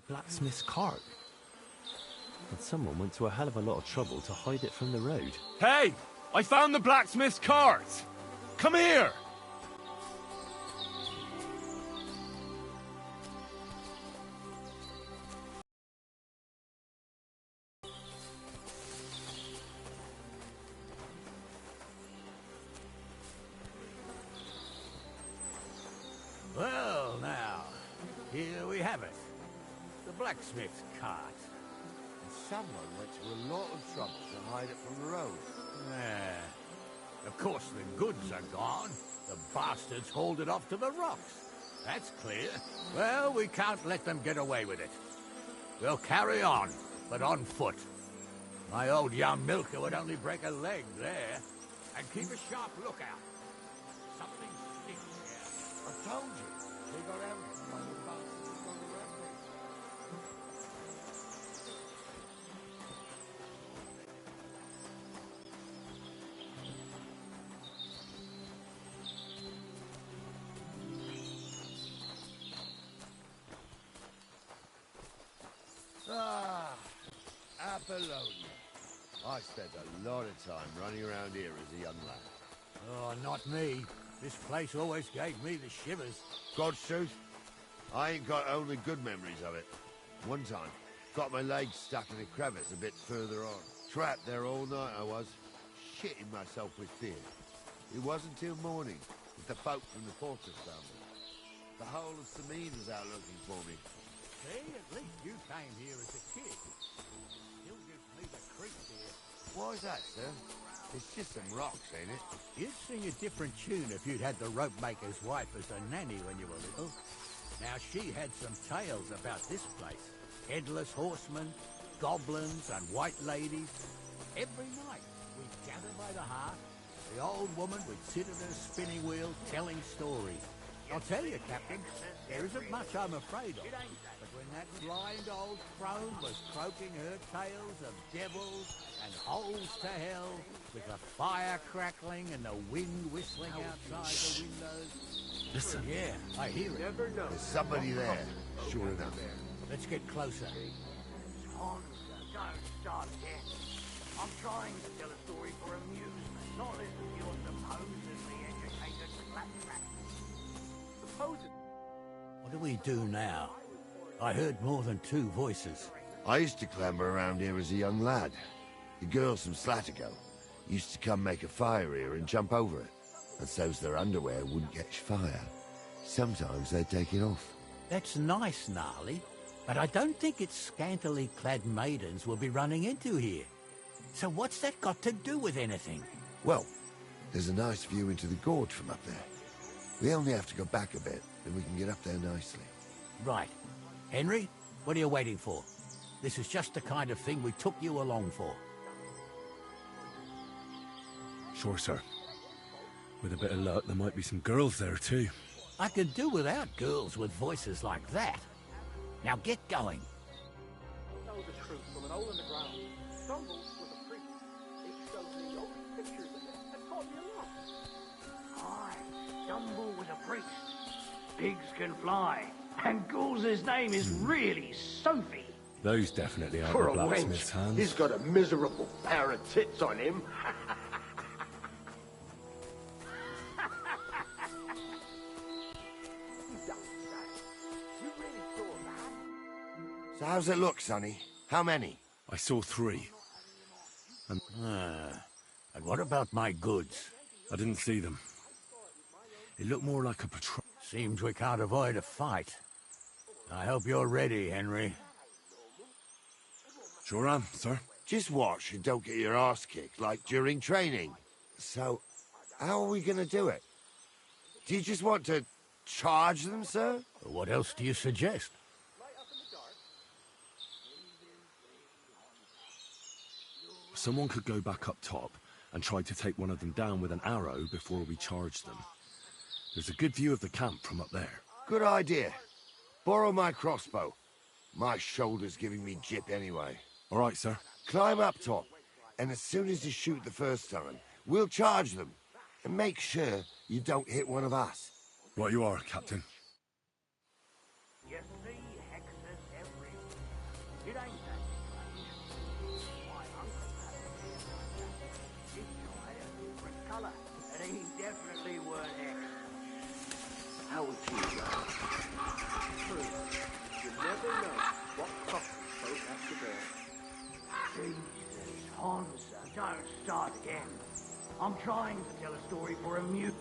blacksmith's cart. And someone went to a hell of a lot of trouble to hide it from the road. Hey! I found the blacksmith's cart! Come here! Well, now, here we have it. The blacksmith's cart. And someone went to a lot of trouble to hide it from the road. Yeah. Of course, the goods are gone. The bastards hauled it off to the rocks. That's clear. Well, we can't let them get away with it. We'll carry on, but on foot. My old young milker would only break a leg there. And keep a sharp lookout. Something stinks here. I told you. They got ambushed by the bastards on the rampage. Apollonia. I spent a lot of time running around here as a young lad. Oh, not me. This place always gave me the shivers. God's truth, I ain't got only good memories of it. One time, got my legs stuck in a crevice a bit further on. Trapped there all night I was, shitting myself with fear. It wasn't till morning that the folk from the fortress found me. The whole of Sameen was out looking for me. See, at least you came here as a kid. Still gives me the creeps here. Why is that, sir? It's just some rocks, ain't it? You'd sing a different tune if you'd had the rope maker's wife as a nanny when you were little. Now, she had some tales about this place. Headless horsemen, goblins, and white ladies. Every night, we'd gather by the hearth. The old woman would sit at her spinning wheel telling stories. I'll tell you, Captain, there isn't much I'm afraid of. But when that blind old crone was croaking her tales of devils and holes to hell, with the fire crackling and the wind whistling outside the windows... Listen. Yeah, I hear it. There's somebody there, sure enough. Let's get closer. Don't start yet. I'm trying to tell a story for amusement, not listen to your supposedly educated claptrap. What do we do now? I heard more than two voices. I used to clamber around here as a young lad. The girls from Slattergo used to come make a fire here and jump over it, and so's their underwear wouldn't catch fire. Sometimes they'd take it off. That's nice, Gnarly, but I don't think it's scantily clad maidens we'll be running into here. So what's that got to do with anything? Well, there's a nice view into the gorge from up there. We only have to go back a bit, and we can get up there nicely. Right. Henry, what are you waiting for? This is just the kind of thing we took you along for. Sure, sir. With a bit of luck, there might be some girls there, too. I could do without girls with voices like that. Now get going. Know the truth from an hole in the ground. Stumble was a priest. He showed me all these pictures of it and taught me a lot. Aye, Dumble was a priest. Pigs can fly. And Ghouls' name is really Sophie. Those definitely aren't For the a blacksmith's wench, hands. he's got a miserable pair of tits on him. So how's it look, Sonny? How many? I saw 3. And what about my goods? I didn't see them. It looked more like a patrol. Seems we can't avoid a fight. I hope you're ready, Henry. Sure am, sir. Just watch and don't get your arse kicked like during training. So, how are we gonna do it? Do you just want to charge them, sir? What else do you suggest? Someone could go back up top and try to take one of them down with an arrow before we charge them. There's a good view of the camp from up there. Good idea. Borrow my crossbow. My shoulder's giving me jip anyway. All right, sir. Climb up top, and as soon as you shoot the first time, we'll charge them. And make sure you don't hit one of us. Right you are, Captain. You see hexes everywhere. It ain't that strange. My uncle had a hair like that. His eye a different colour, and he definitely weren't X. How would you go? True. You never know what coffee folk have to bear. Jesus, Hansa, don't start again. I'm trying to tell a story for a mute.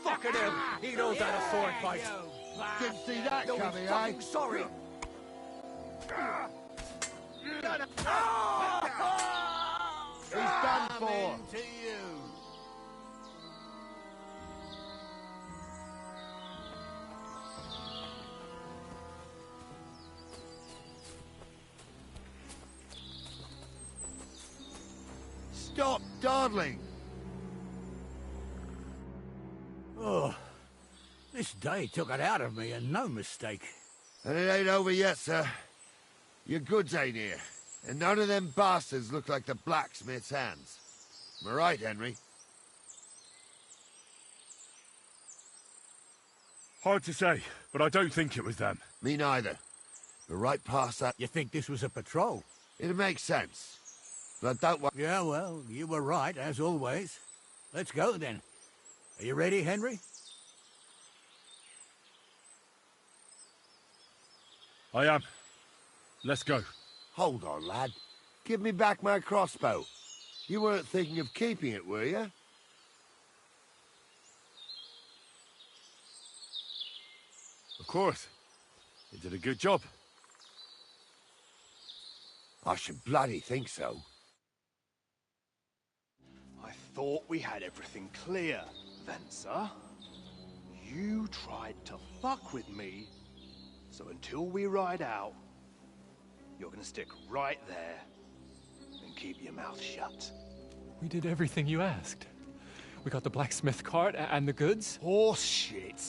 Fucking hell! He knows how to sword fight. Didn't see that No, coming, he's eh? fucking sorry. He's done for. To you. Stop dawdling. Oh, this day took it out of me, and no mistake. And it ain't over yet, sir. Your goods ain't here. And none of them bastards look like the blacksmith's hands. Am I right, Henry? Hard to say, but I don't think it was them. Me neither. But right past that, You think this was a patrol? it makes sense. But I doubt what... Yeah, well, you were right, as always. Let's go, then. Are you ready, Henry? I am. Let's go. Hold on, lad. Give me back my crossbow. You weren't thinking of keeping it, were you? Of course. You did a good job. I should bloody think so. I thought we had everything clear, Venser. You tried to fuck with me, so until we ride out, you're gonna stick right there and keep your mouth shut. We did everything you asked. We got the blacksmith cart and the goods. Horse shit.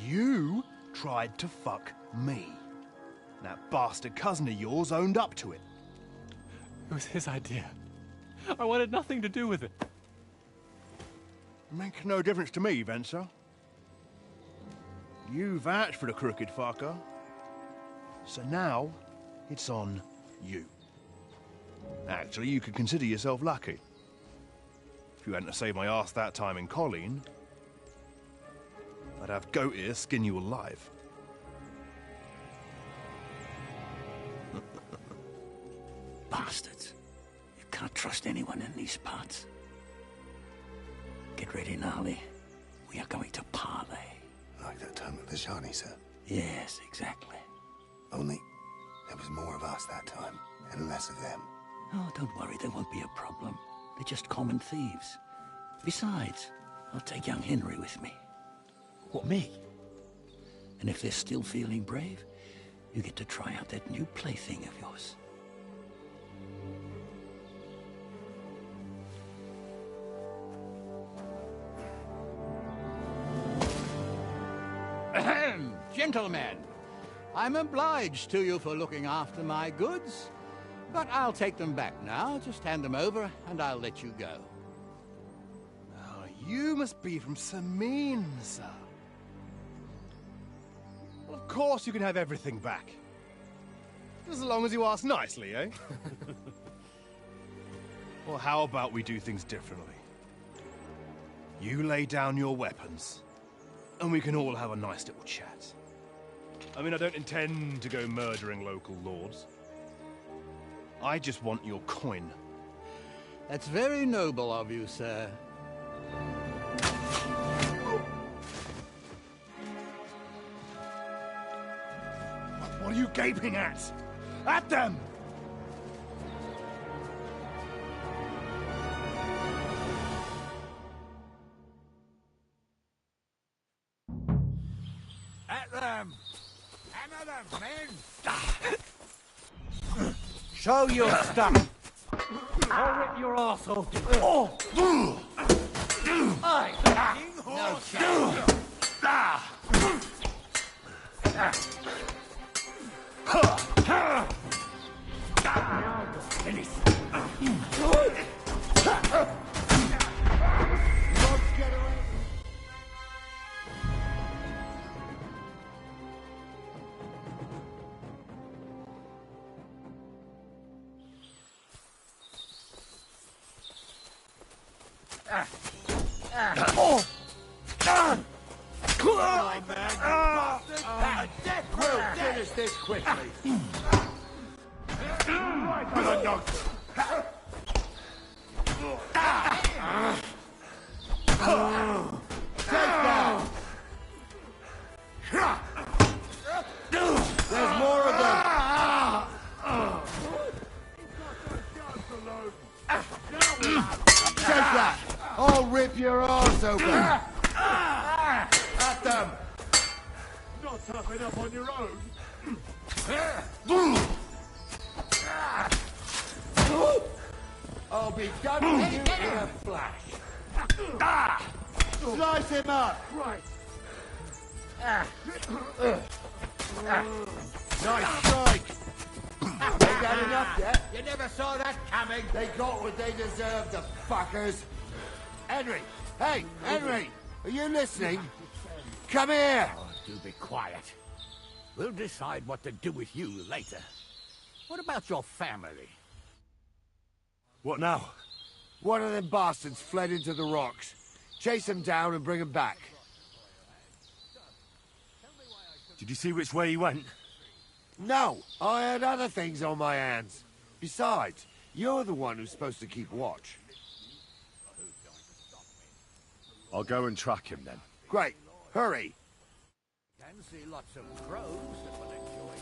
You tried to fuck me. That bastard cousin of yours owned up to it. It was his idea. I wanted nothing to do with it. Make no difference to me, Venser. You vouched for the crooked fucker. So now, it's on you. Actually, you could consider yourself lucky. If you hadn't saved my ass that time in Colleen, I'd have goat ear skin you alive. Bastards. You can't trust anyone in these parts. Get ready, Gnarly. We are going to parley. Like that time with the Shani, sir. Yes, exactly. Only there was more of us that time, and less of them. Oh, don't worry, there won't be a problem. They're just common thieves. Besides, I'll take young Henry with me. What, me? And if they're still feeling brave, you get to try out that new plaything of yours. Ahem, gentlemen, I'm obliged to you for looking after my goods, but I'll take them back now. Just hand them over, and I'll let you go. Oh, you must be from Samin, sir. Well, of course you can have everything back. Just as long as you ask nicely, eh? Well, how about we do things differently? You lay down your weapons, and we can all have a nice little chat. I mean, I don't intend to go murdering local lords. I just want your coin. That's very noble of you, sir. What are you gaping at? At them! At them! Hammer them, men! Show your stuff! I'll rip your arsehole. Oh! Aye! No chance! We'll finish this quickly. Right on the nose. Take that! There's more of them! Take that! I'll rip your arse open! At them! Not tough enough on your own. I'll be done with you in a flash. Slice him up! Right. Nice strike! Ain't that enough yet? You never saw that coming. They got what they deserved, the fuckers. Henry! Hey, Henry! Are you listening? Come here! Oh, do be quiet. We'll decide what to do with you later. What about your family? What now? One of them bastards fled into the rocks. Chase him down and bring him back. Did you see which way he went? No, I had other things on my hands. Besides, you're the one who's supposed to keep watch. I'll go and track him then. Great. Hurry. Can see lots of crows that will enjoy.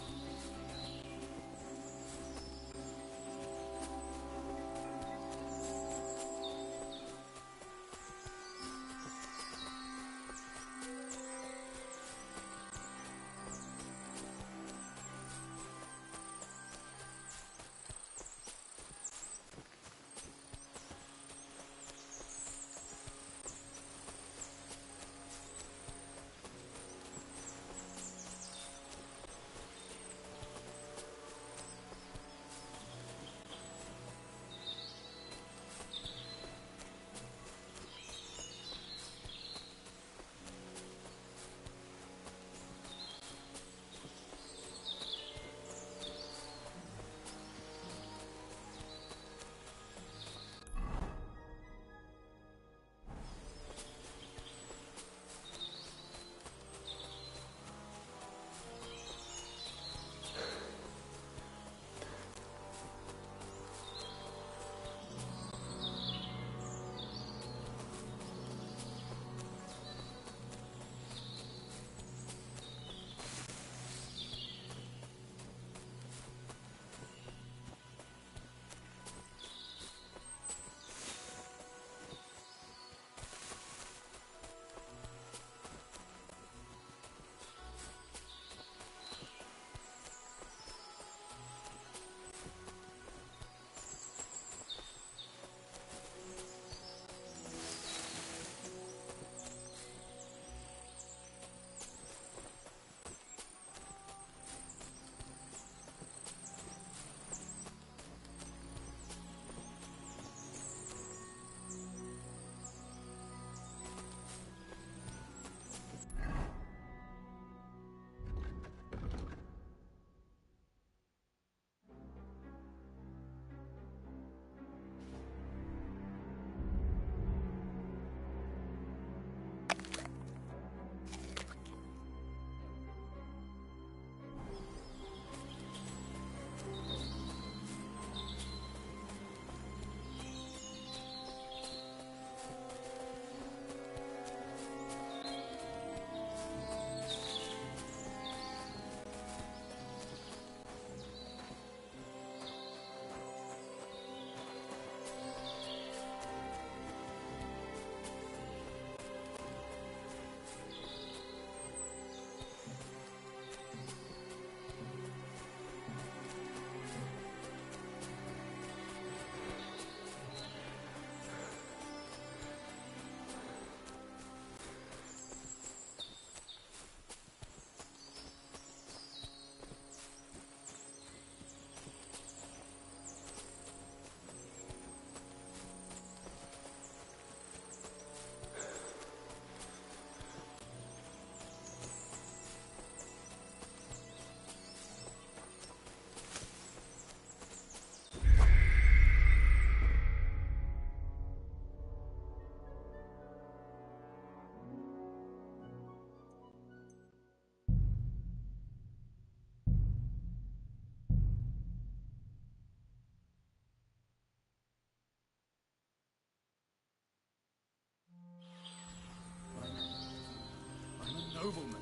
nobleman.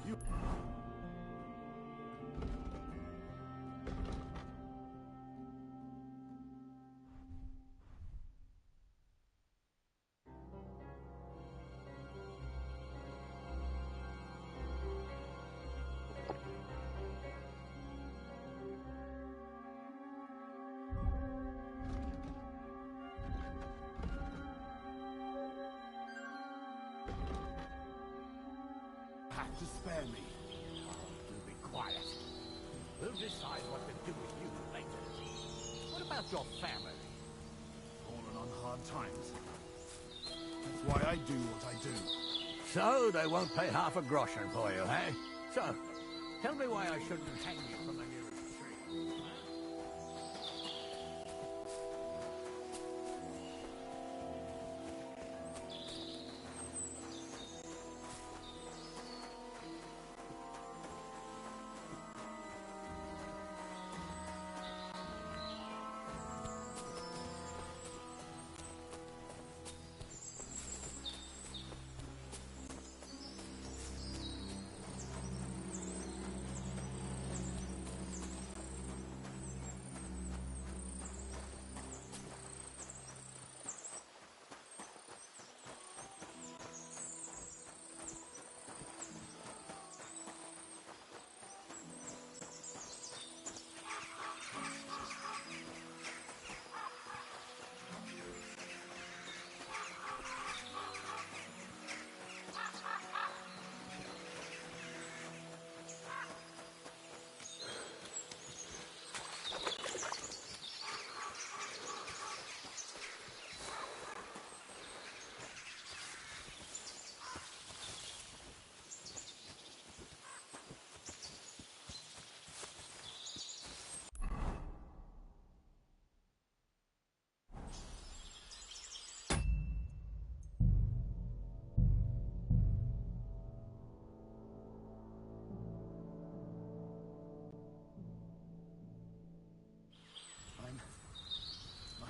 You... have to spare me. You be quiet. We'll decide what to do with you later. What about your family? Fallen on hard times. That's why I do what I do. So they won't pay half a groschen for you, eh? So, tell me why I shouldn't hang you from the nearest tree.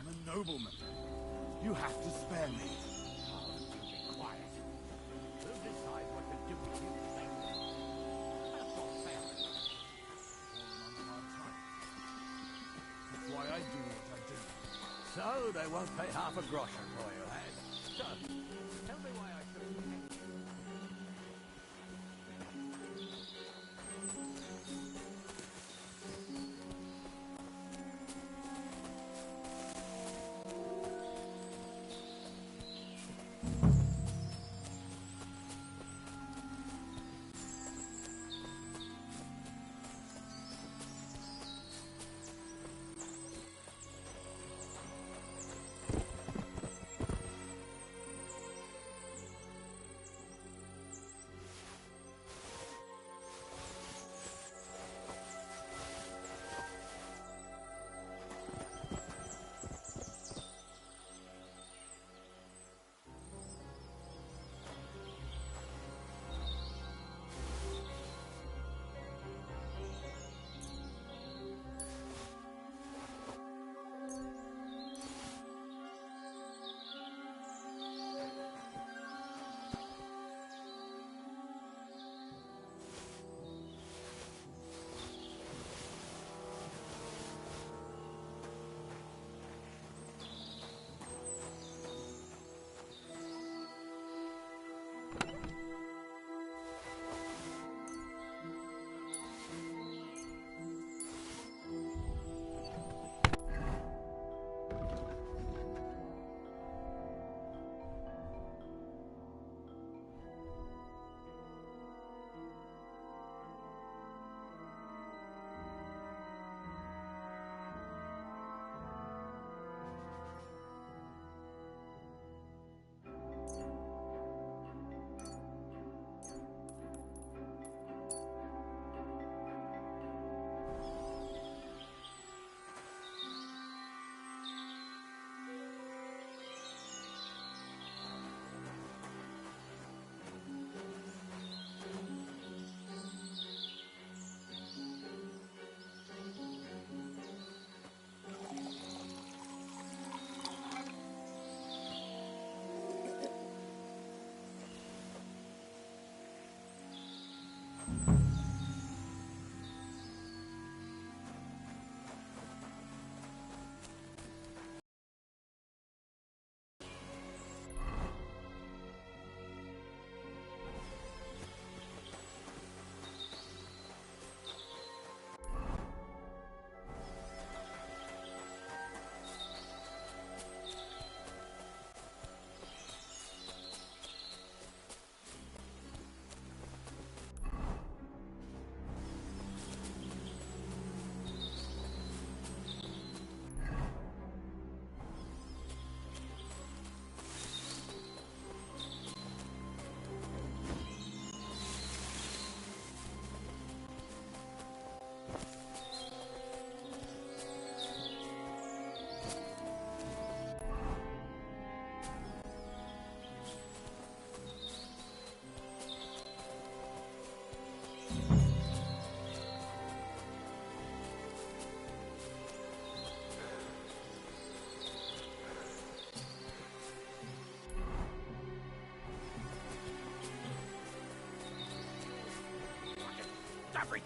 I'm a nobleman. You have to spare me. Oh, you be quiet. We'll decide what to do with you later. What about your family? Fallen on hard times. That's why I do what I do. So they won't pay half a groschen for you, eh? So, tell me why I shouldn't hang you.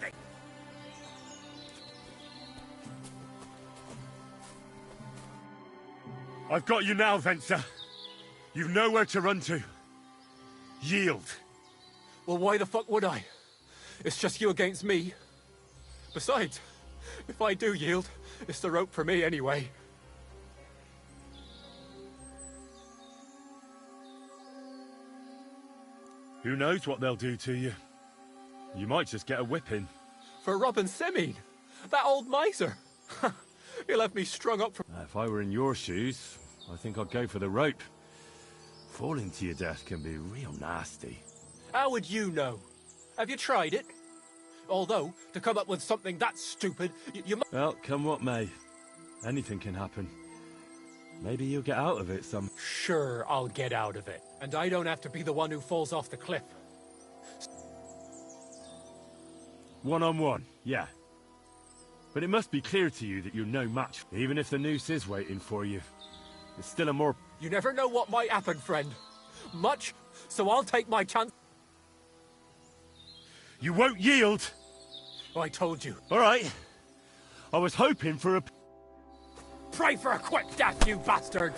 thing. I've got you now, Venser. You've nowhere to run to. Yield. Well, why the fuck would I? It's just you against me. Besides, if I do yield, it's the rope for me anyway. Who knows what they'll do to you? You might just get a whipping. For robbing Semine, that old miser. He left me strung up for... If I were in your shoes, I think I'd go for the rope. Falling to your death can be real nasty. How would you know? Have you tried it? Although, to come up with something that stupid, you must... Well, come what may. Anything can happen. Maybe you'll get out of it some... Sure, I'll get out of it. And I don't have to be the one who falls off the cliff. One-on-one, yeah. But it must be clear to you that you're no match. Even if the noose is waiting for you, it's still a more... You never know what might happen, friend. Much, so I'll take my chance. You won't yield! Oh, I told you. All right. I was hoping for a... Pray for a quick death, you bastard!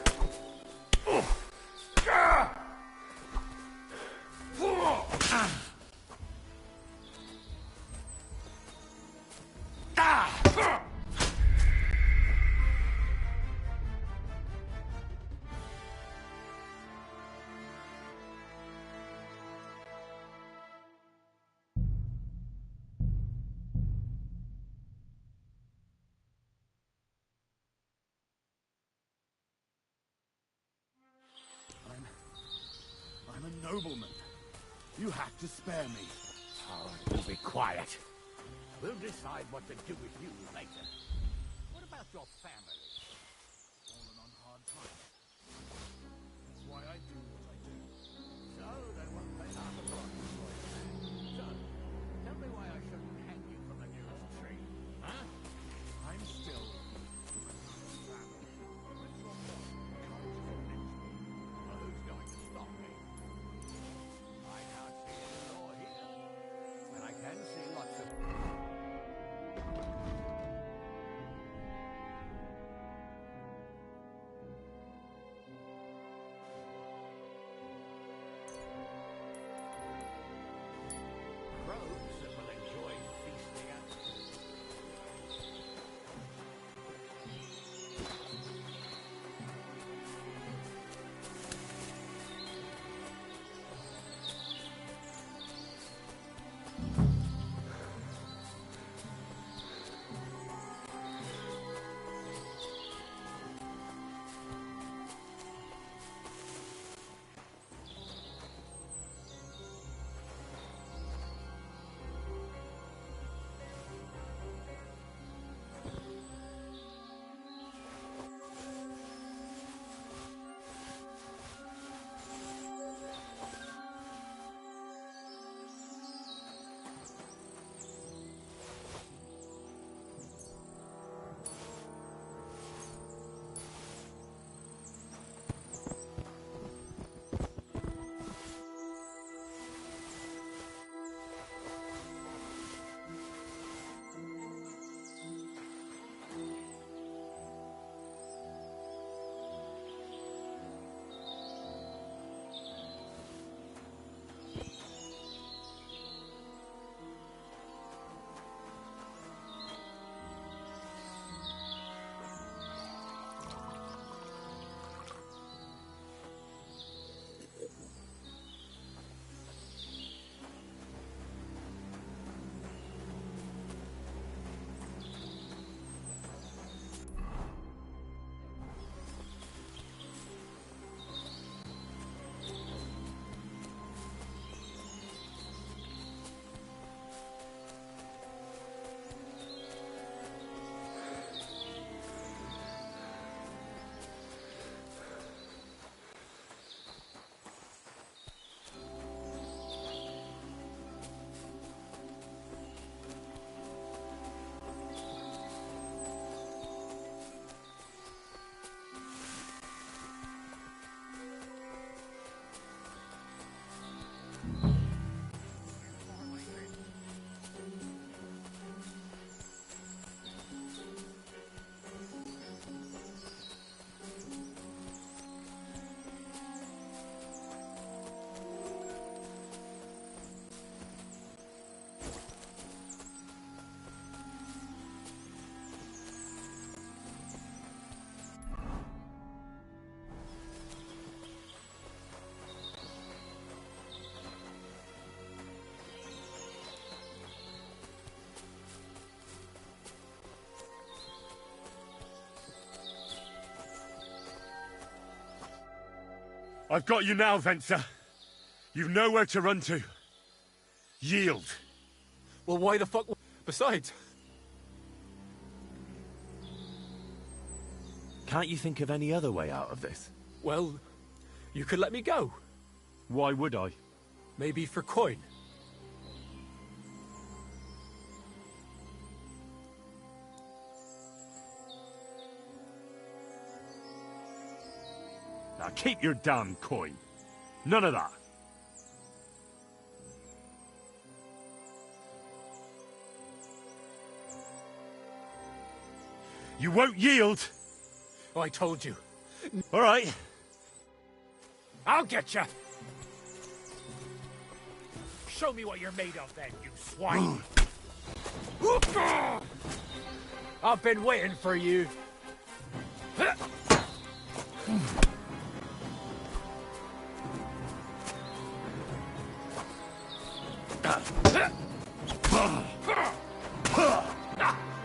I'm a nobleman. You have to spare me. Oh, you be quiet. We'll decide what to do with you later. What about your family? Fallen on hard times. That's why I do what I do. So they won't pay half a price for you. So, tell me why I shouldn't hang you from the nearest tree. Huh? I'm still family. Well, who's going to stop me? I can't see any law here. And I can see lots of... I've got you now, Venser. You've nowhere to run to. Yield. Well, why the fuck... Besides... Can't you think of any other way out of this? Well, you could let me go. Why would I? Maybe for coin. Now keep your damn coin. None of that. You won't yield. Oh, I told you. All right. I'll get you. Show me what you're made of then, you swine. I've been waiting for you.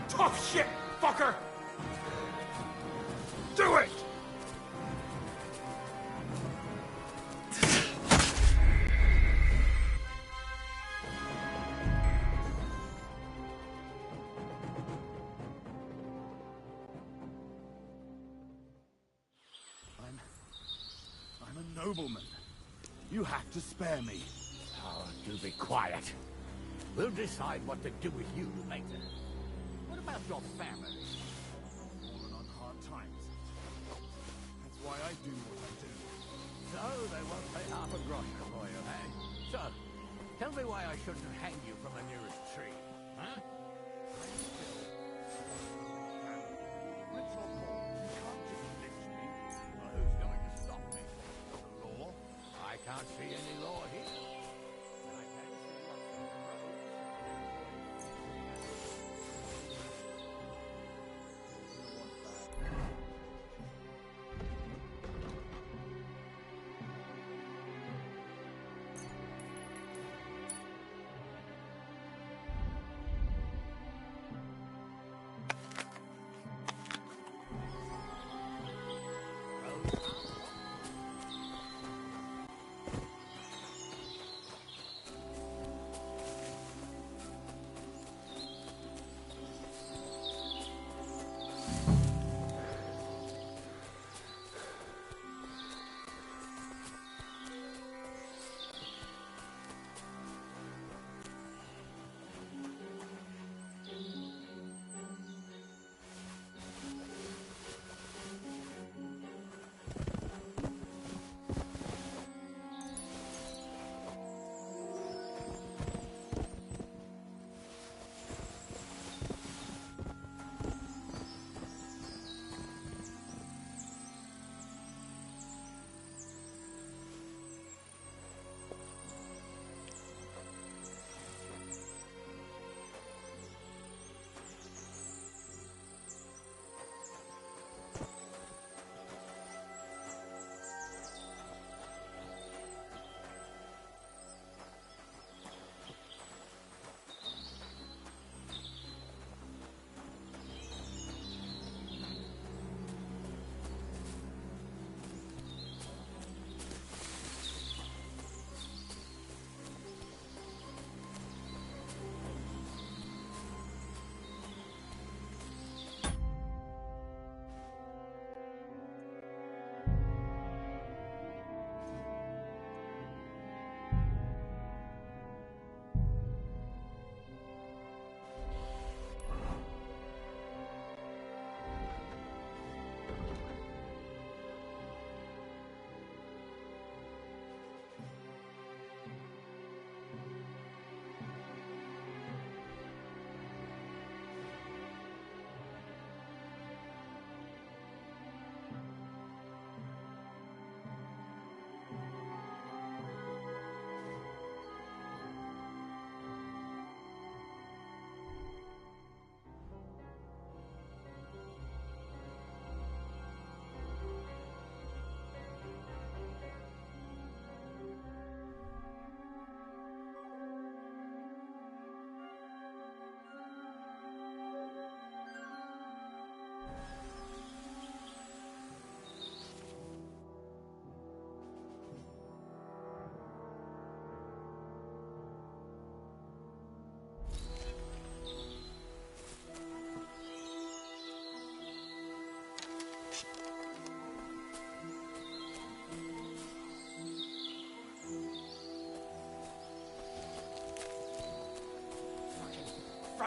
Tough shit, fucker! Do it! I'm a nobleman. You have to spare me. Oh, do be quiet. We'll decide what to do with you later. What about your family? Fallen on hard times. That's why I do what I do. So they won't pay half a grosh for you, eh? So, tell me why I shouldn't hang you from the nearest tree, huh? Rich or poor, you can't just ditch me. Well, who's going to stop me? The law? I can't see any law here. But I can see lots of roads.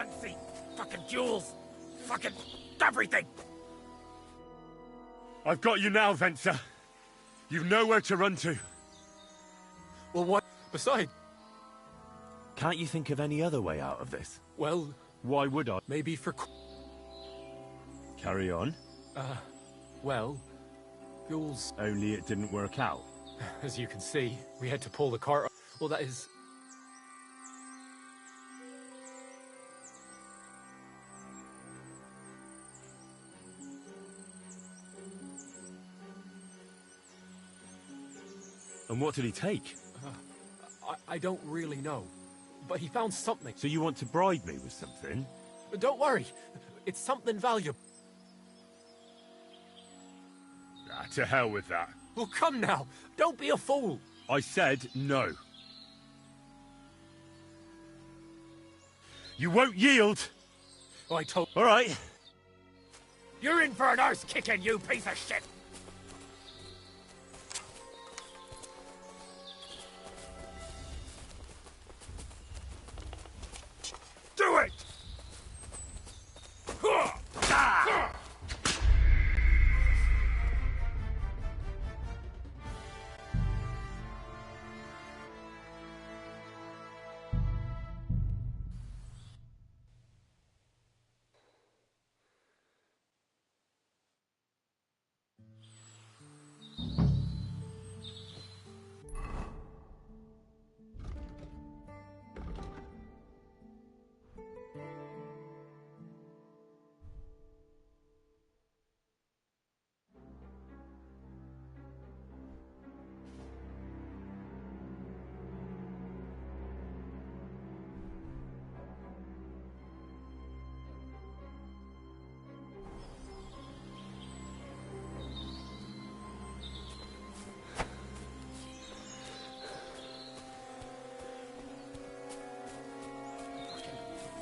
front seat, fucking jewels, fucking everything. I've got you now, Venser. You've nowhere to run to. Well, what? Besides... Can't you think of any other way out of this? Well... Why would I? Maybe for... Carry on. Well... Jules... Only it didn't work out. As you can see, we had to pull the cart... Well, that is... And what did he take? I don't really know. But he found something. So you want to bribe me with something? Don't worry. It's something valuable. Ah, to hell with that. Well, come now. Don't be a fool. I said no. You won't yield! I told... All right. You're in for an arse kicking, you piece of shit! Do it!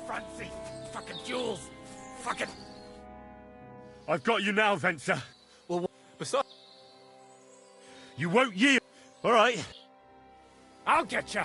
Front seat, fucking jewels, fucking... I've got you now, Venser. Well, besides... You won't yield! All right. I'll get you!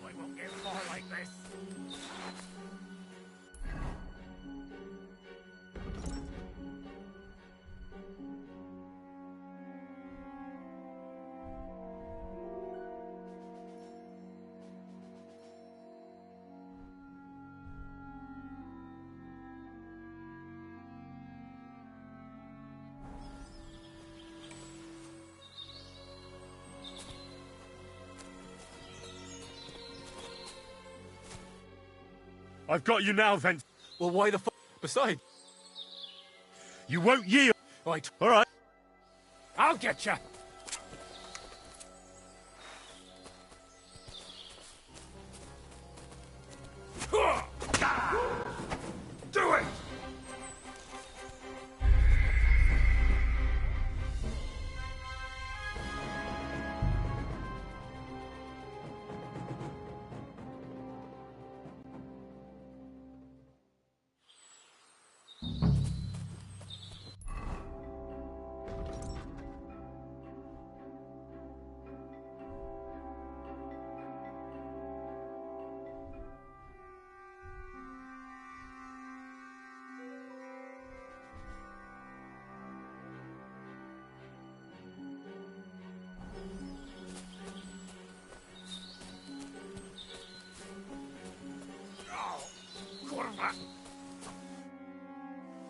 I won't get far like this. I've got you now, Venser. Well, why the fuck? Besides... You won't yield! All right. I'll get you!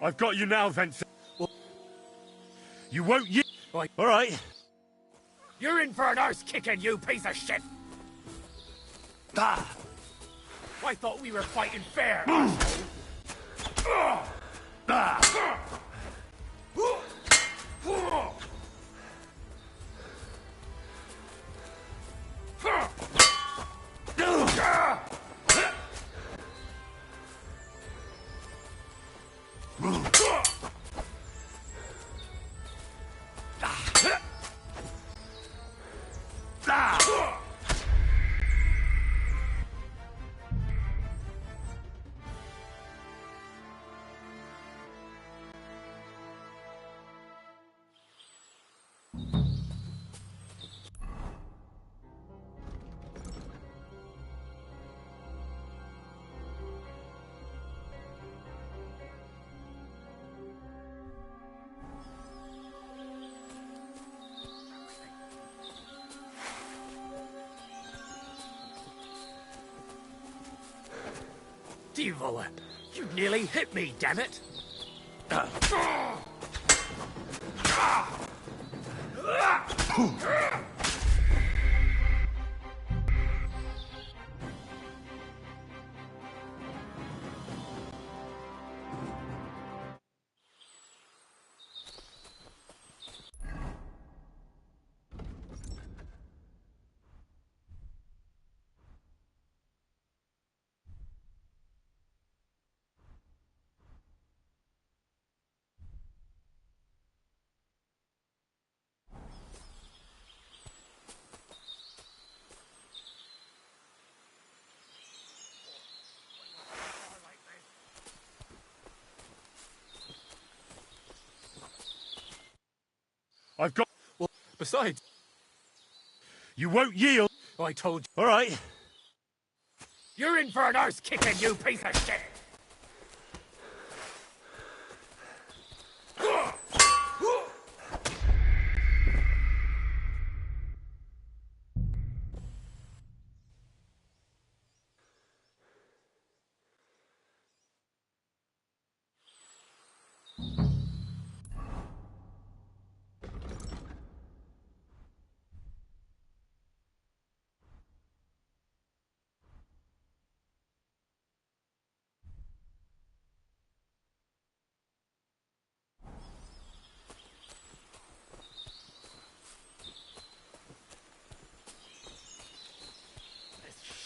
I've got you now, Vincent. You won't yield. Right. All right. You're in for an arse kicking, you piece of shit! Ah. I thought we were fighting fair. Devil, you nearly hit me, damn it! I've got... Well, besides... You won't yield. I told you. All right. You're in for an arse kicking, you piece of shit!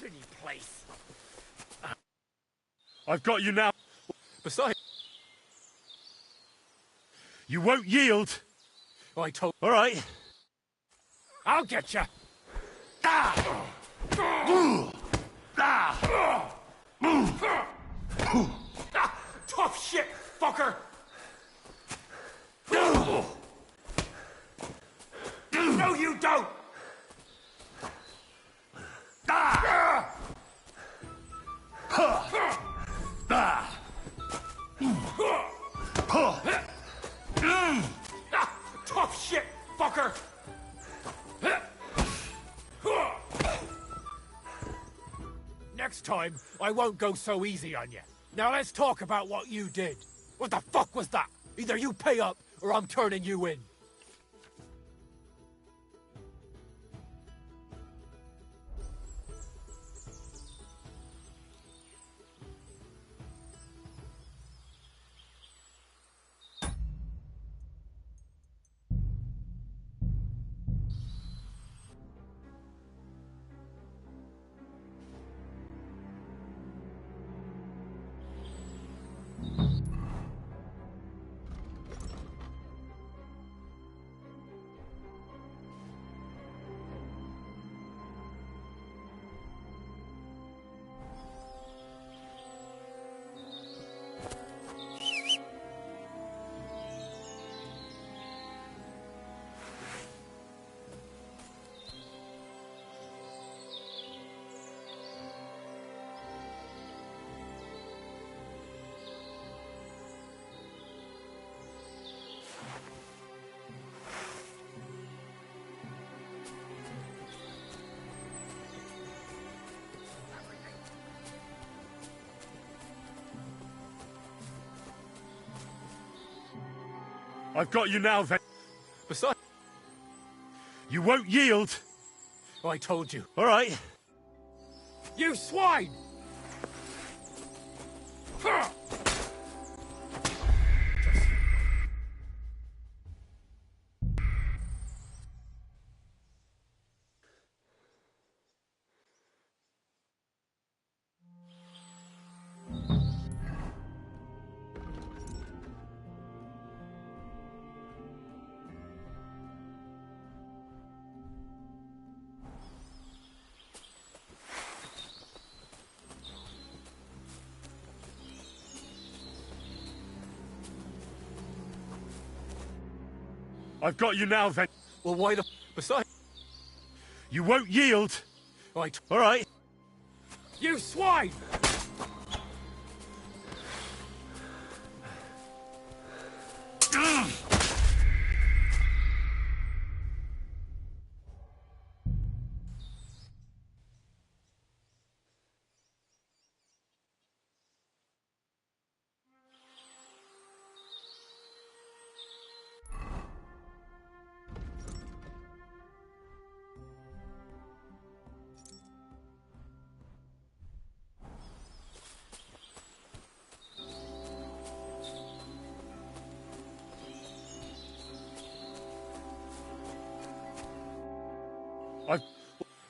Shitty place. I've got you now. Besides... You won't yield. I told... All right. I'll get you! Tough shit, fucker! No, you don't! Tough shit, fucker! Next time, I won't go so easy on you. Now let's talk about what you did. What the fuck was that? Either you pay up, or I'm turning you in. I've got you now, Ven... Besides... You won't yield! I told you. All right. You swine! I've got you now, Ven... Well, why the... Besides... You won't yield! All right. You swine!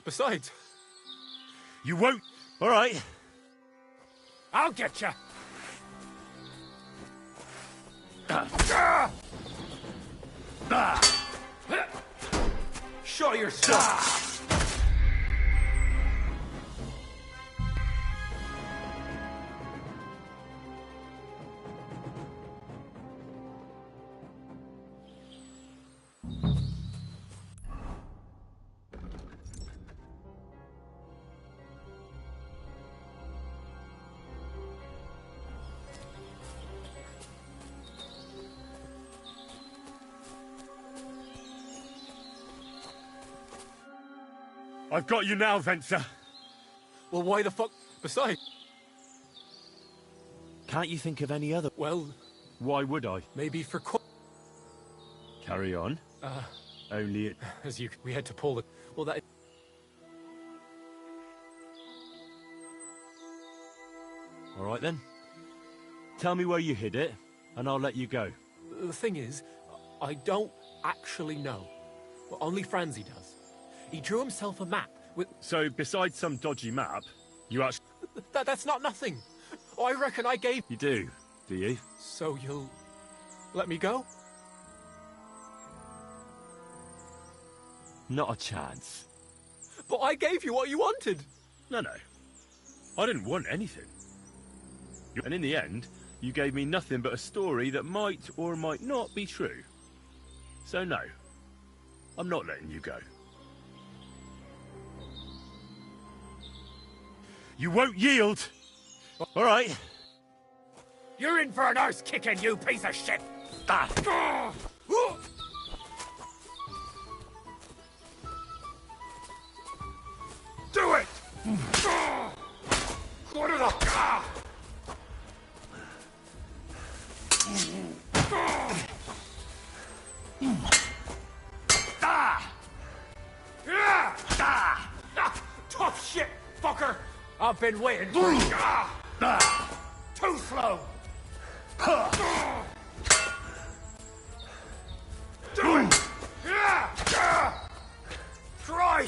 Besides... You won't... All right. I'll get you! Show yourself! I've got you now, Venser. Well, why the fuck... Besides... Can't you think of any other... Well... Why would I? Maybe for... Carry on. Only it... As you... We had to pull the... Well, that... All right, then. Tell me where you hid it, and I'll let you go. The thing is, I don't actually know. Well, only Franzi does. He drew himself a map with... So, besides some dodgy map, you actually... That's not nothing. I reckon I gave... You do you? So you'll... let me go? Not a chance. But I gave you what you wanted. No. I didn't want anything. And in the end, you gave me nothing but a story that might or might not be true. So no, I'm not letting you go. You won't yield! All right. You're in for an arse kicking, you piece of shit! Do it! Go to the... Tough shit, fucker! I've been waiting for you. Too slow! Do it! Try!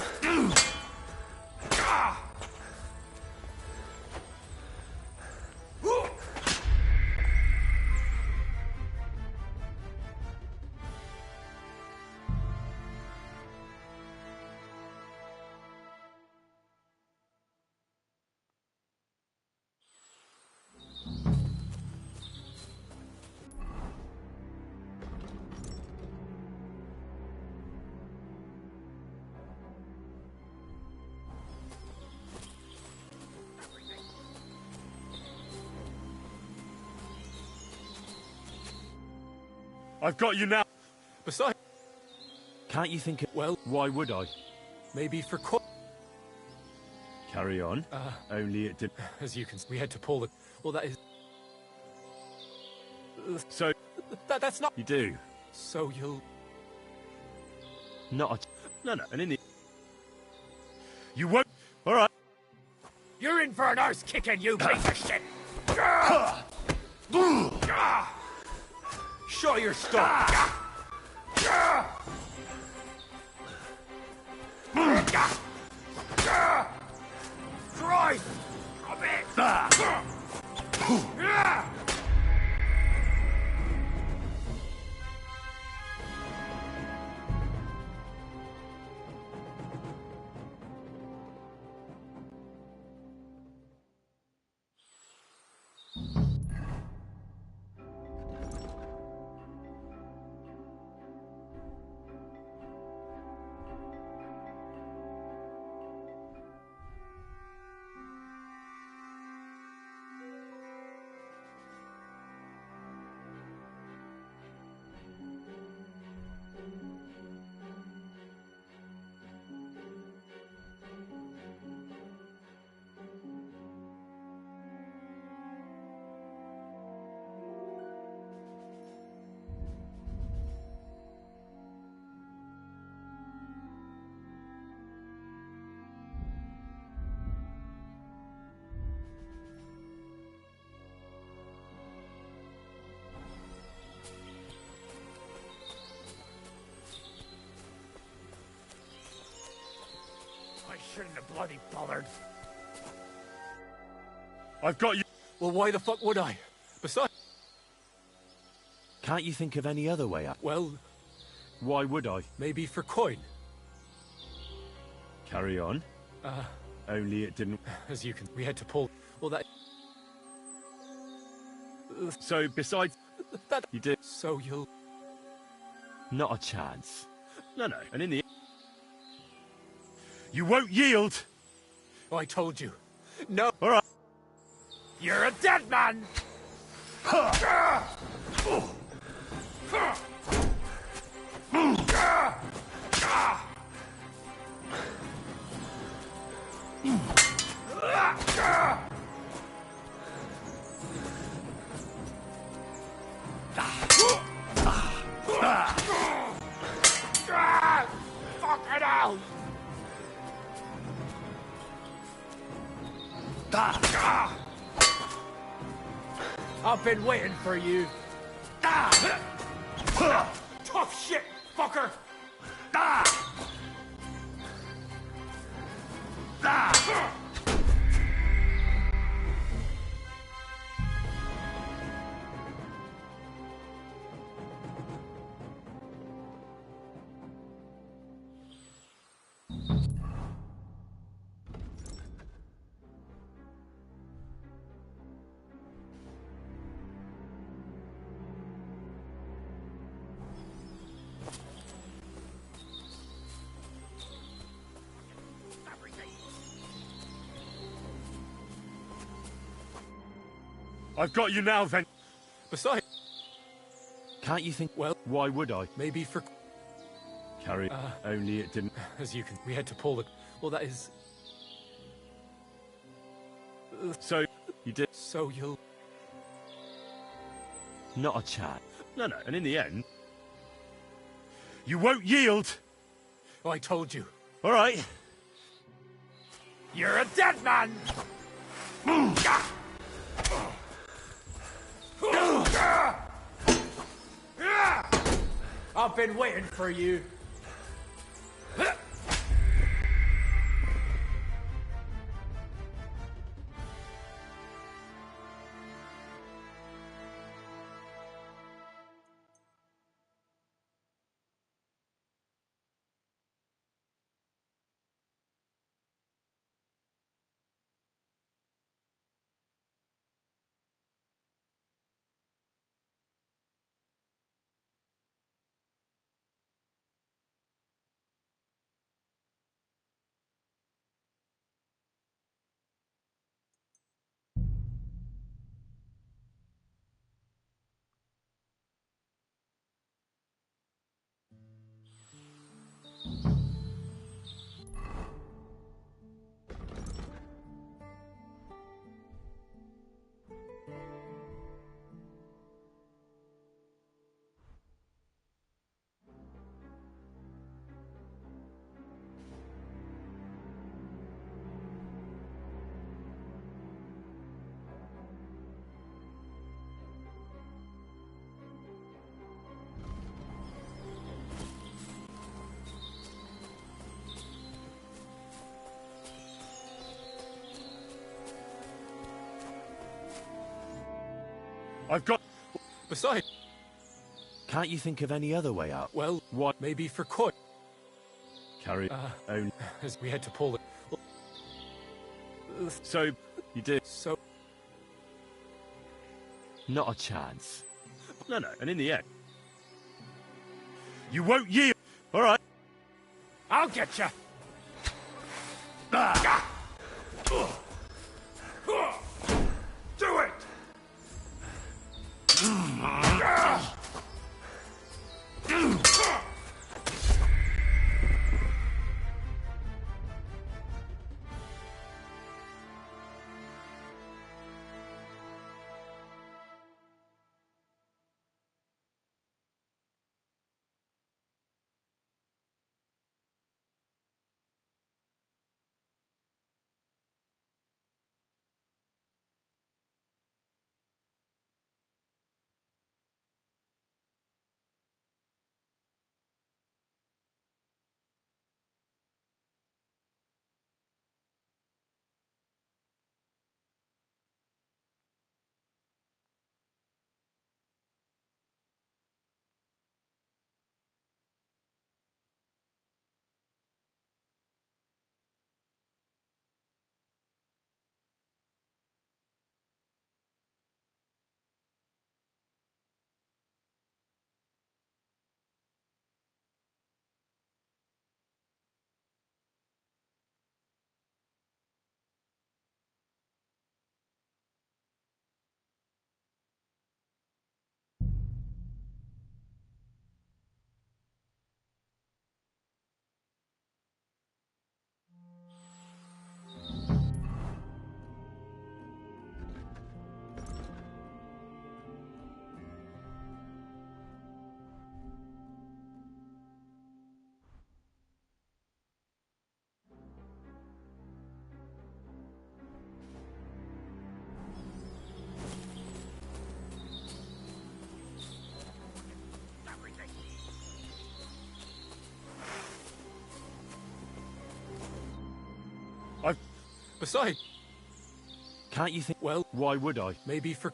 I've got you now. Besides... Can't you think of... Well... Why would I? Maybe for... Carry on. Only it did... As you can... We had to pull the... Well, that is... So... That's not... You do So you'll... Not a... No, and in the... You won't... All right. You're in for an arse kicking, you piece of shit! Show your stuff! Christ! Come in! I shouldn't have bloody bothered. I've got you. Well, why the fuck would I? Besides... Can't you think of any other way out? Well, Why would I? maybe for coin. Carry on. Only it didn't... As you can... We had to pull... Well, that... So, besides... That... You did... So you'll... Not a chance. No, and in the... You won't yield! Oh, I told you. No. All right. You're a dead man! Fucking hell! I've been waiting for you. Tough shit, fucker! I've got you now, then. Besides... Can't you think... Well, Why would I? maybe for... Carry... Only it didn't... As you can... We had to pull the... Well, that is... So, you did... So you'll... Not a chance. No, and in the end... You won't yield! Oh, I told you. All right. You're a dead man! I've been waiting for you. I've got... Besides, Can't you think of any other way out? well, What? maybe for court. Carry on. As we had to pull it. So, you do... So, Not a chance. No, and in the end... You won't yield! Alright. I'll get you. Do it! Besides, Can't you think? well, Why would I? maybe for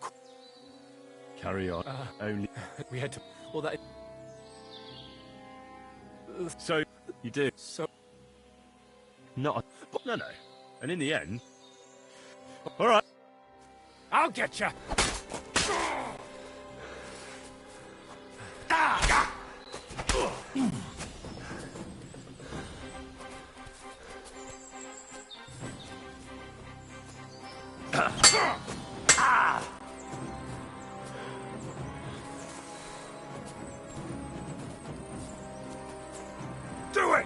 Carry on. Only... we had to. Well, that. So, you do... So, Not a... No. And in the end... Alright. I'll get you. Do it!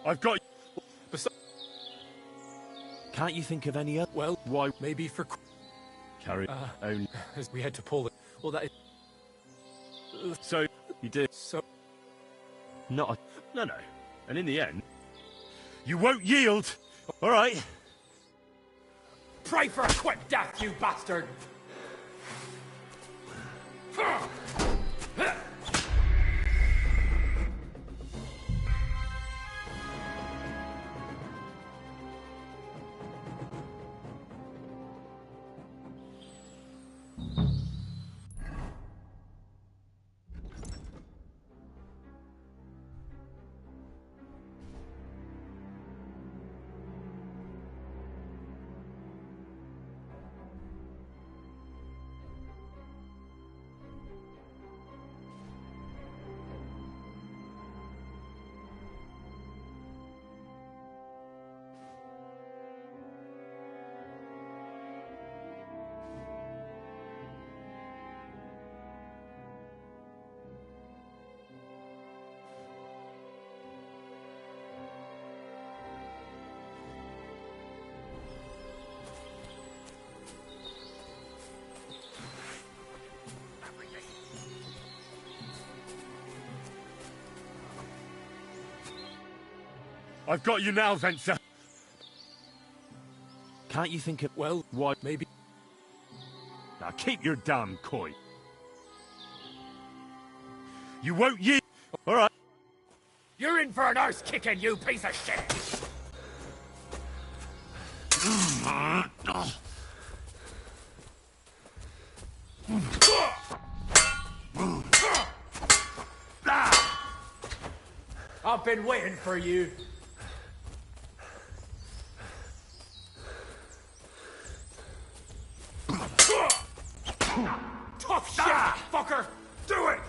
I've got... Besides, Can't you think of any other? well, Why? maybe for Carry on. as we had to pull it. Well, that. So, you do... So, Not a... No. And in the end... You won't yield! Alright. pray for a quick death, you bastard! I've got you now, Venser. Can't you think of... Well, What? maybe... Now keep your damn coin. You won't yield. All right. You're in for an arse kicking, you piece of shit! I've been waiting for you. Tough shit, fucker! Do it!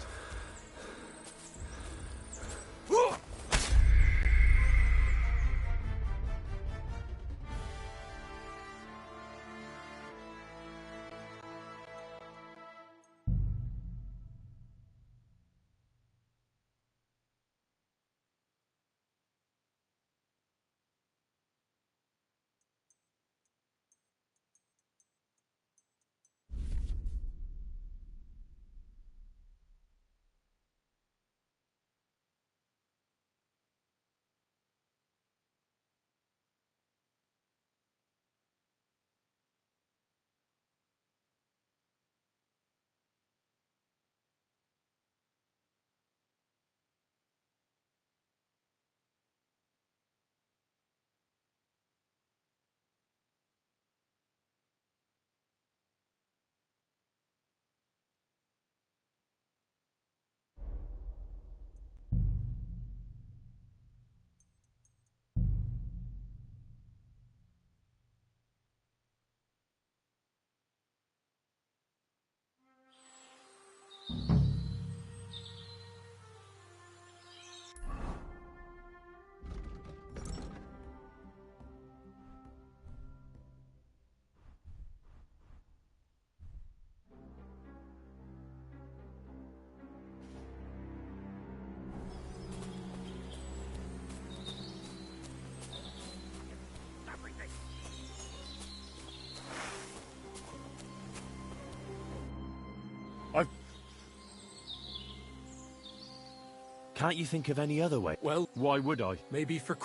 Can't you think of any other way? Well, Why would I? maybe for...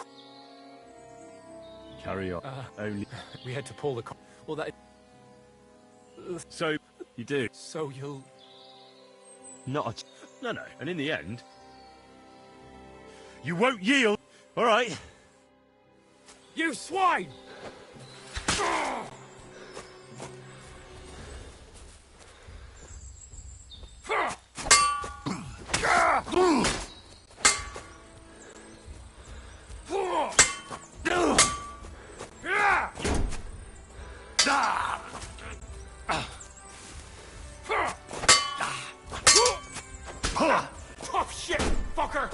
Carry on. Only. We had to pull the... Well, that... So, you do. So you'll... Not No. And in the end, you won't yield. All right. You swine! Tough shit, fucker!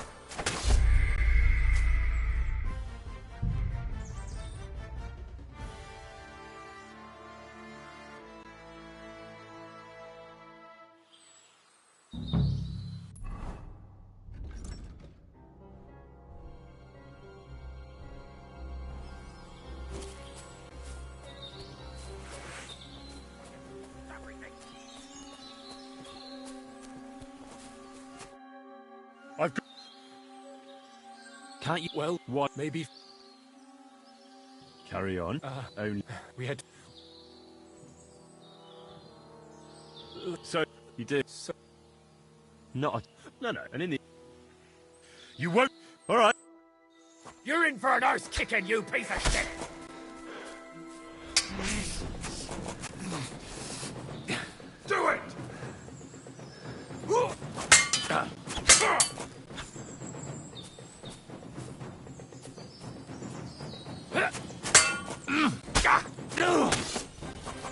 I've got. Can't you... Well, What? maybe... Carry on. Only. We had... So, you do. So... Not No. And in the. You won't. All right. You're in for an arse kicking, you piece of shit! Do it!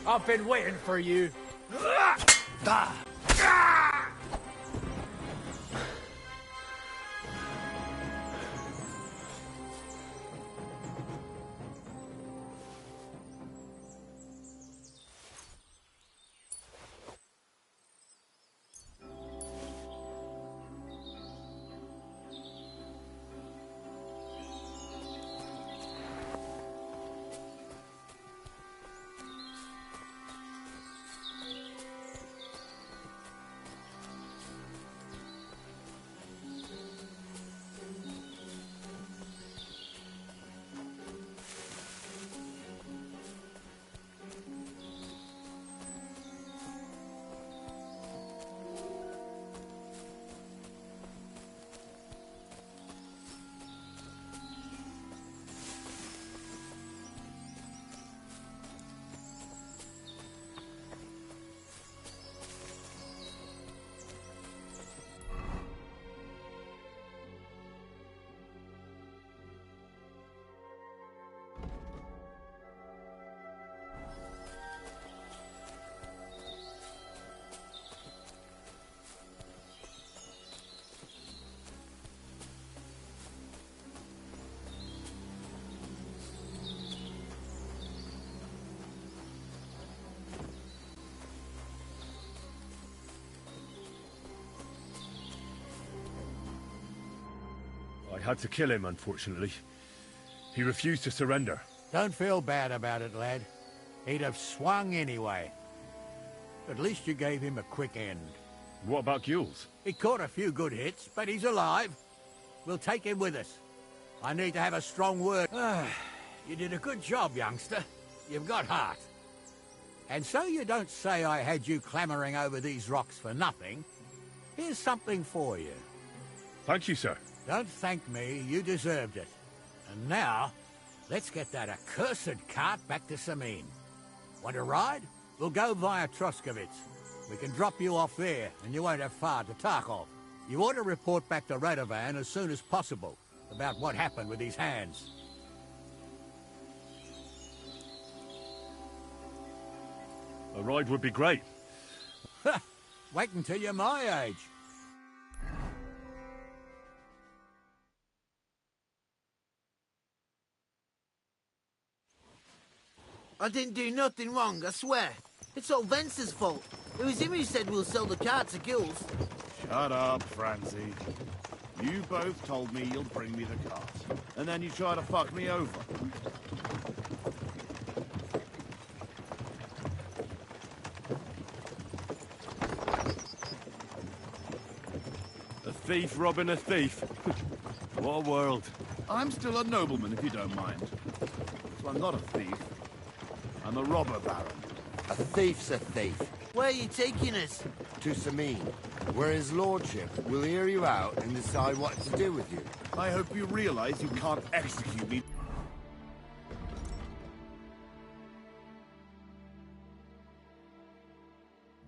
I've been waiting for you. had to kill him, unfortunately. He refused to surrender. Don't feel bad about it, lad. He'd have swung anyway. At least you gave him a quick end. What about Gules? He caught a few good hits, but he's alive. We'll take him with us. I need to have a strong word. You did a good job, youngster. You've got heart. And so you don't say I had you clambering over these rocks for nothing, here's something for you. Thank you, sir. Don't thank me, you deserved it. And now, let's get that accursed cart back to Sameen. Want to ride? We'll go via Troskovitz. We can drop you off there, and you won't have far to Tarkov. You ought to report back to Radovan as soon as possible about what happened with his hands. A ride would be great. Wait until you're my age. I didn't do nothing wrong, I swear. It's all Vence's fault. It was him who said we'll sell the car to Gules. Shut up, Francie. You both told me you'll bring me the cart, and then you try to fuck me over. A thief robbing a thief. What a world. I'm still a nobleman, if you don't mind. So I'm not a thief. I'm a robber baron. A thief's a thief. Where are you taking us? To Sameen, where his lordship will hear you out and decide what to do with you. I hope you realize you can't execute me.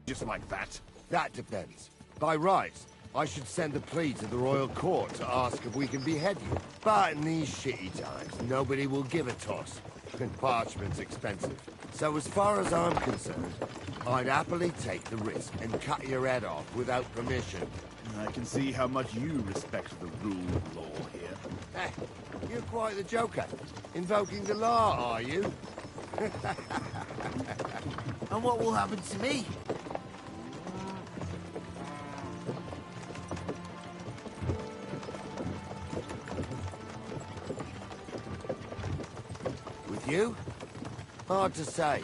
Just like that. That depends. By rights, I should send a plea to the royal court to ask if we can behead you. But in these shitty times, nobody will give a toss. And parchment's expensive. So as far as I'm concerned, I'd happily take the risk and cut your head off without permission. I can see how much you respect the rule of law here. Eh, you're quite the joker. Invoking the law, are you? And what will happen to me? With you? Hard to say.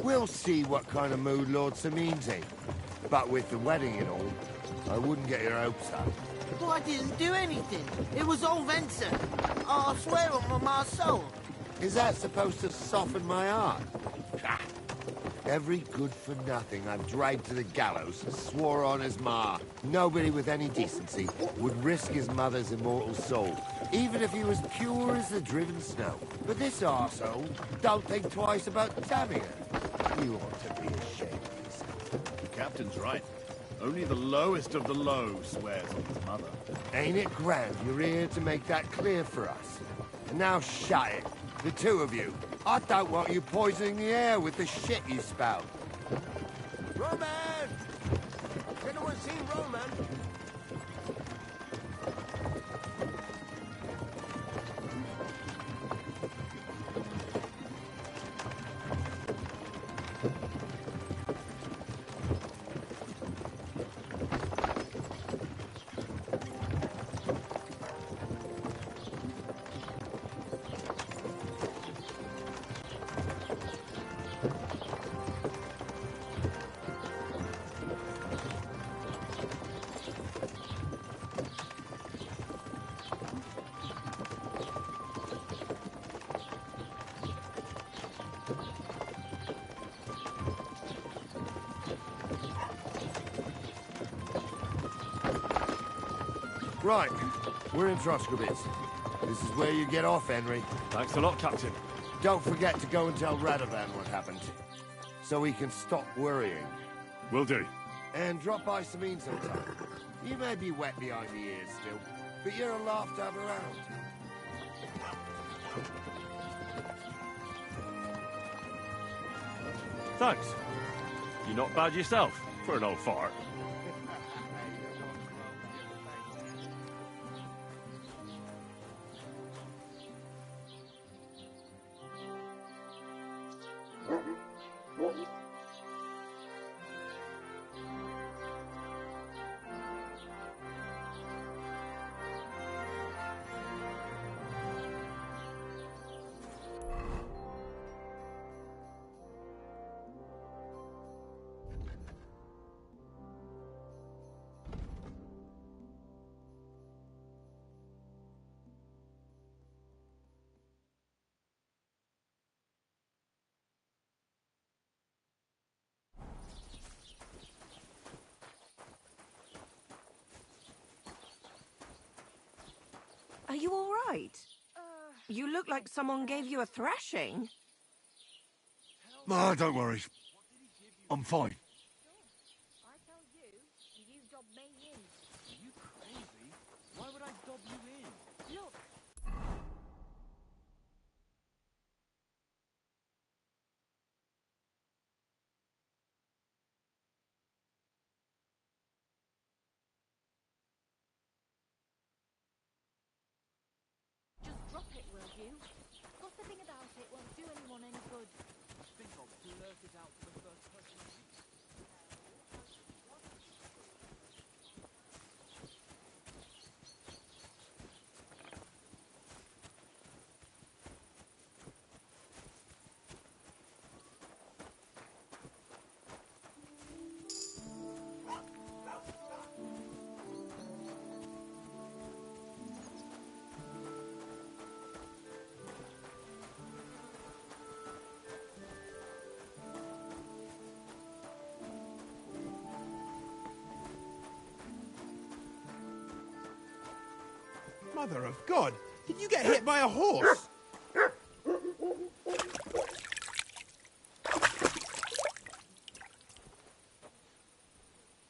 We'll see what kind of mood Lord Sameen's in. But with the wedding and all, I wouldn't get your hopes up. Well, I didn't do anything. It was all Vencer. I swear on my soul. Is that supposed to soften my heart? Ha! Every good-for-nothing I've dragged to the gallows swore on his ma. Nobody with any decency would risk his mother's immortal soul, even if he was pure as the driven snow. But this arsehole don't think twice about stabbing her. You ought to be ashamed of yourself. The captain's right. Only the lowest of the low swears on his mother. Ain't it grand you're here to make that clear for us? And now shut it, the two of you. I don't want you poisoning the air with the shit you spout. Roman! Anyone seen Roman? Right, we're in Troskovitz. This is where you get off, Henry. Thanks a lot, Captain. Don't forget to go and tell Radovan what happened, so he can stop worrying. Will do. And drop by Sameen sometime. You may be wet behind the ears still, but you're a laugh to have around. Thanks. You're not bad yourself, for an old fart. you all right? You look like someone gave you a thrashing. Ah, don't worry. I'm fine. I told you, and you dobbed me in. Are you crazy? Why would I dob you in? Look, just drop it, will you? Gossiping about it won't do anyone any good. I think I'll blurt it out to the first person I meet. Mother of God! Did you get hit by a horse?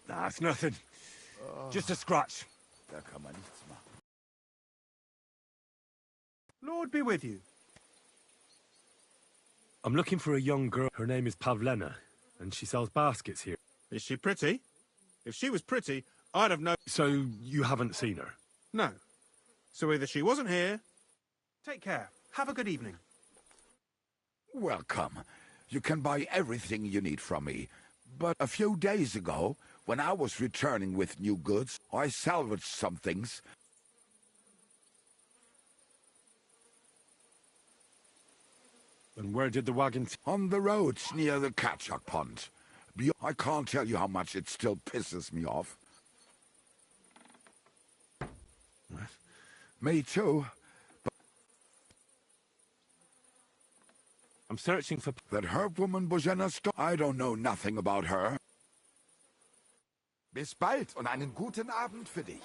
Nah, it's nothing. Just a scratch. Lord be with you. I'm looking for a young girl. Her name is Pavlena, and she sells baskets here. Is she pretty? If she was pretty, I'd have known. So you haven't seen her? No. So either she wasn't here... Take care. Have a good evening. Welcome. You can buy everything you need from me. But a few days ago, when I was returning with new goods, I salvaged some things. And where did the wagon... On the roads near the Katchak Pond. I can't tell you how much it still pisses me off. Me too. But I'm searching for... That herb woman Bozena I don't know nothing about her. Bis bald und einen guten Abend für dich.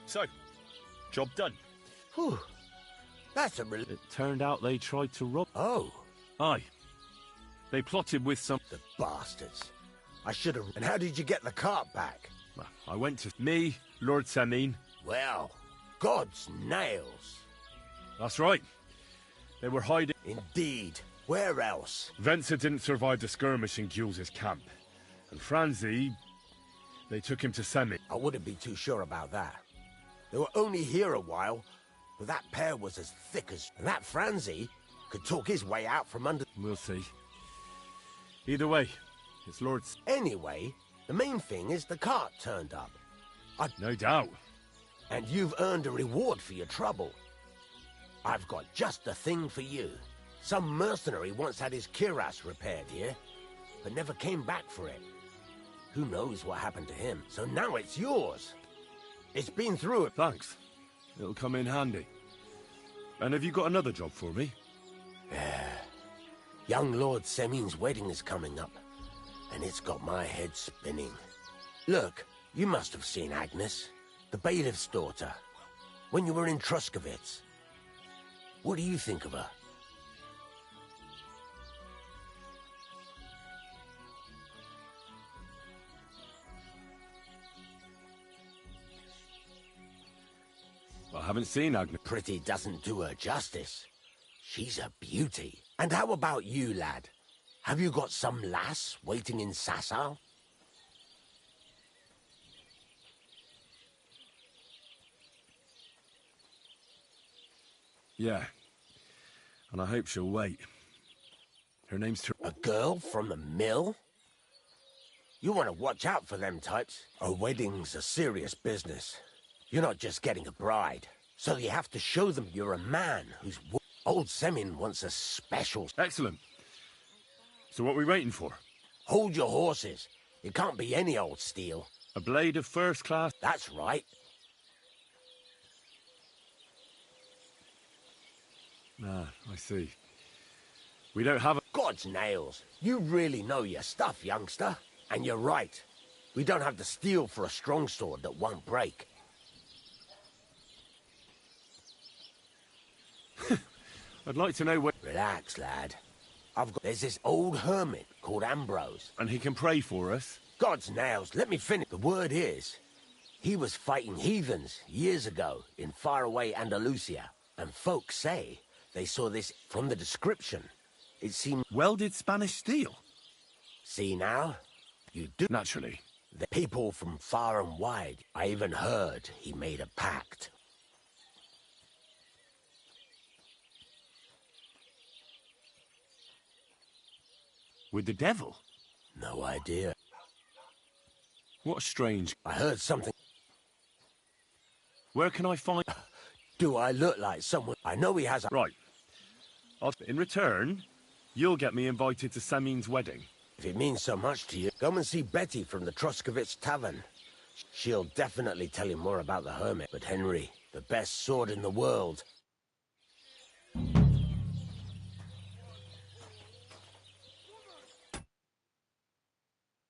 So, job done. Whew. That's a It turned out they tried to rob. Oh. Aye. They plotted with some... The bastards. I should have... And how did you get the cart back? Well, I went to... Me, Lord Semin. Well, God's nails. That's right. They were hiding... Indeed. Where else? Venser didn't survive the skirmish in Gules' camp. And Franzi... They took him to Semin. I wouldn't be too sure about that. They were only here a while, but that pair was as thick as... And that Franzi could talk his way out from under... We'll see. Either way, it's Lord's... Anyway, the main thing is the cart turned up. No doubt. And you've earned a reward for your trouble. I've got just the thing for you. Some mercenary once had his cuirass repaired here, but never came back for it. Who knows what happened to him? So now it's yours. It's been through it. Thanks. It'll come in handy. And have you got another job for me? Young Lord Semin's wedding is coming up, and it's got my head spinning. Look, you must have seen Agnes, the bailiff's daughter, when you were in Truskovitz. What do you think of her? I haven't seen Agnes. Pretty doesn't do her justice. She's a beauty. And how about you, lad? Have you got some lass waiting in Sasau? Yeah. And I hope she'll wait. Her name's... A girl from the mill? You want to watch out for them types. A wedding's a serious business. You're not just getting a bride. So you have to show them you're a man who's... Old Semin wants a special... Excellent. So what are we waiting for? Hold your horses. It can't be any old steel. A blade of first class... That's right. Ah, I see. We don't have a... God's nails. You really know your stuff, youngster. And you're right. We don't have the steel for a strong sword that won't break. I'd like to know where... Relax, lad. There's this old hermit called Ambrose. And he can pray for us? God's nails, let me finish. The word is, he was fighting heathens years ago in faraway Andalusia. And folks say they saw this from the description. It seemed... Welded Spanish steel? See now? You do... Naturally. The people from far and wide. I even heard he made a pact. With the devil? No idea. What strange... I heard something... Where can I find... Do I look like someone... I know he has a... Right. In return, you'll get me invited to Semin's wedding. If it means so much to you, come and see Betty from the Truskovitz Tavern. She'll definitely tell you more about the hermit. But Henry, the best sword in the world,